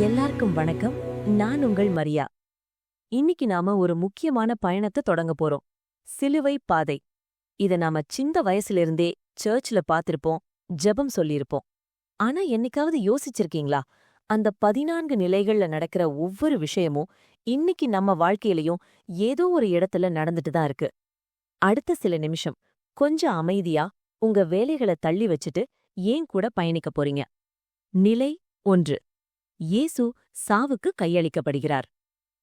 எல்லாருக்கும் வணக்கம். நான் உங்கள் மரியா. இன்னைக்கு நாம ஒரு முக்கியமான பயணத்தை தொடங்க போறோம். சிலுவை பாதை. இத நாம சின்ன வயசுல சர்ச்ல பாத்திருப்போம், ஜெபம் சொல்லியிருப்போம். ஆனா என்னைக்காவது யோசிச்சிருக்கீங்களா? அந்த 14 நிலைகள்ல நடக்கிற ஒவ்வொரு விஷயமும் இன்னைக்கு நம்ம வாழ்க்கையிலயும் ஏதோ ஒரு இடத்துல நடந்துட்டு தான் இருக்கு. அடுத்த சில நிமிஷம் கொஞ்சம் அமைதியா உங்க வேலைகளை தள்ளி வச்சுட்டு ஏன் கூட பயணிக்க போறீங்க. நிலை 1. இயேசு சாவுக்கு கையளிக்கப்படுகிறார்.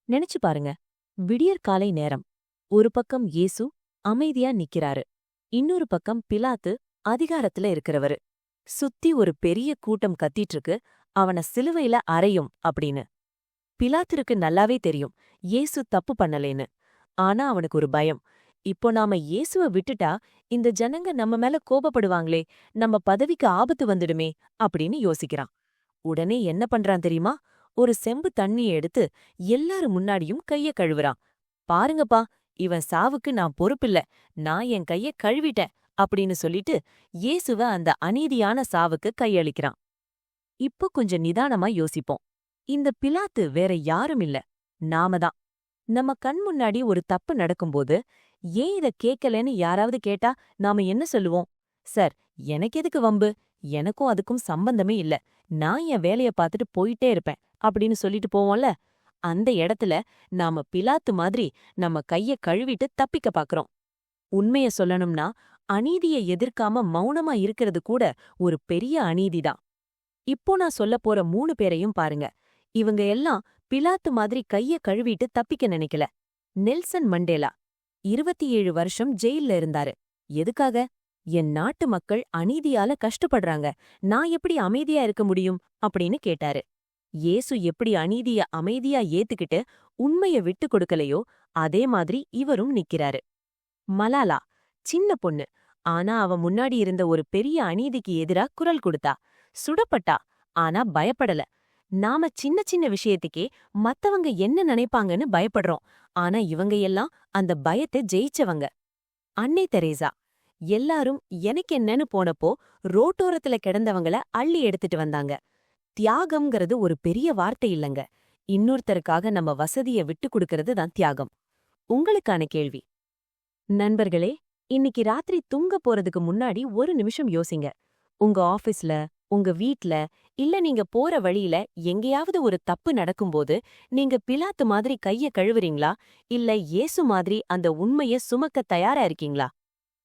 நினைச்சு பாருங்க, விடியற்காலை நேரம். ஒரு பக்கம் இயேசு அமைதியா நிக்கிறாரு, இன்னொரு பக்கம் பிலாத்து அதிகாரத்துல இருக்கிறவரு. சுத்தி ஒரு பெரிய கூட்டம் கத்திட்டு இருக்கு, அவன சிலுவையில அறையும் அப்படின்னு. பிலாத்திற்கு நல்லாவே தெரியும் இயேசு தப்பு பண்ணலேன்னு. ஆனா அவனுக்கு ஒரு பயம். இப்போ நாம இயேசுவ விட்டுட்டா இந்த ஜனங்க நம்ம மேல கோபப்படுவாங்களே, நம்ம பதவிக்கு ஆபத்து வந்துடுமே அப்படின்னு யோசிக்கிறான். உடனே என்ன பண்றான் தெரியுமா? ஒரு செம்பு தண்ணிய எடுத்து எல்லாரும் முன்னாடியும் கைய கழுவுறான். பாருங்கப்பா, இவன் சாவுக்கு நான் பொறுப்பில்ல, நான் என் கைய கழுவிட்டேன் அப்படின்னு சொல்லிட்டு இயேசுவ அந்த அநீதியான சாவுக்கு கையளிக்கிறான். இப்போ கொஞ்சம் நிதானமா யோசிப்போம். இந்த பிலாத்து வேற யாரும் இல்ல, நாம தான். நம்ம கண் முன்னாடி ஒரு தப்பு நடக்கும்போது ஏன் இத கேட்கலன்னு யாராவது கேட்டா நாம என்ன சொல்லுவோம்? சார், எனக்கு எதுக்கு வம்பு, எனக்கும் அதுக்கும் சம்பந்தமே இல்ல, நான் என் வேலைய பார்த்துட்டு போயிட்டே இருப்பேன் அப்படின்னு சொல்லிட்டு போவோம்ல. அந்த இடத்துல நாம பிலாத்து மாதிரி நம்ம கைய கழுவிட்டு தப்பிக்க பாக்குறோம். உண்மைய சொல்லணும்னா, அநீதியை எதிர்க்காம மௌனமா இருக்கிறது கூட ஒரு பெரிய அநீதிதான். இப்போ நான் சொல்லப் போற 3 பேரையும் பாருங்க. இவங்க எல்லாம் பிலாத்து மாதிரி கைய கழுவிட்டு தப்பிக்க நினைக்கல. நெல்சன் மண்டேலா 27 வருஷம் ஜெயில்ல இருந்தாரு. எதுக்காக? என் நாட்டு மக்கள் அநீதியால கஷ்டப்படுறாங்க, நான் எப்படி அமைதியா இருக்க முடியும் அப்படின்னு கேட்டாரு. இயேசு எப்படி அநீதிய அமைதியா ஏத்துக்கிட்டு உண்மைய விட்டு கொடுக்கலையோ அதே மாதிரி இவரும் நிக்கிறாரு. மலாலா சின்ன பொண்ணு, ஆனா அவ முன்னாடி இருந்த ஒரு பெரிய அநீதிக்கு எதிரா குரல் கொடுத்தா. சுடப்பட்டா, ஆனா பயப்படல. நாம சின்ன சின்ன விஷயத்துக்கே மத்தவங்க என்ன நினைப்பாங்கன்னு பயப்படுறோம், ஆனா இவங்க எல்லாம் அந்த பயத்தை ஜெயிச்சவங்க. அன்னை தெரேசா எல்லாரும் எனக்கு என்னன்னு போனப்போ ரோட்டோரத்துல கிடந்தவங்கள அள்ளி எடுத்துட்டு வந்தாங்க. தியாகம்ங்கிறது ஒரு பெரிய வார்த்தை இல்லங்க, இன்னொருத்தருக்காக நம்ம வசதிய விட்டு கொடுக்கறது தான் தியாகம். உங்களுக்கான கேள்வி. நண்பர்களே, இன்னைக்கு ராத்திரி தூங்க போறதுக்கு முன்னாடி ஒரு நிமிஷம் யோசிங்க. உங்க ஆபீஸ்ல, உங்க வீட்ல, இல்ல நீங்க போற வழியில எங்கேயாவது ஒரு தப்பு நடக்கும்போது நீங்க பிலாத்து மாதிரி கைய கழுவுறீங்களா, இல்ல இயேசு மாதிரி அந்த உண்மைய சுமக்க தயாரா இருக்கீங்களா?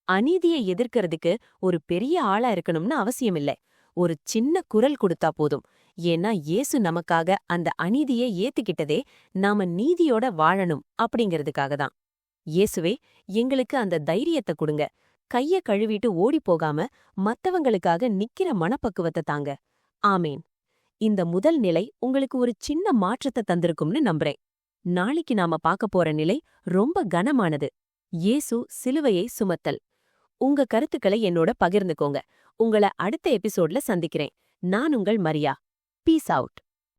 அநீதியை எதிர்க்கிறதுக்கு ஒரு பெரிய ஆளா இருக்கணும்னு அவசியமில்லை. ஒரு சின்ன குரல் கொடுத்தா போதும். ஏன்னா இயேசு நமக்காக அந்த அநீதியை ஏத்துக்கிட்டதே நாம நீதியோட வாழணும் அப்படிங்கிறதுக்காக தான். இயேசுவே, எங்களுக்கு அந்த தைரியத்தை கொடுங்க. கைய கழுவிட்டு ஓடி போகாம மத்தவங்களுக்காக நிக்கிற மனப்பக்குவத்தை தாங்க. ஆமேன். இந்த முதல் நிலை உங்களுக்கு ஒரு சின்ன மாற்றத்தை தந்திருக்கும்னு நம்புறேன். நாளைக்கு நாம பார்க்க போற நிலை ரொம்ப கனமானது. இயேசு சிலுவையை சுமத்தல். உங்க கருத்துக்களை என்னோட பகிர்ந்துக்கோங்க. உங்கள அடுத்த எபிசோட்ல சந்திக்கிறேன். நான் உங்கள் மரியா. Peace out.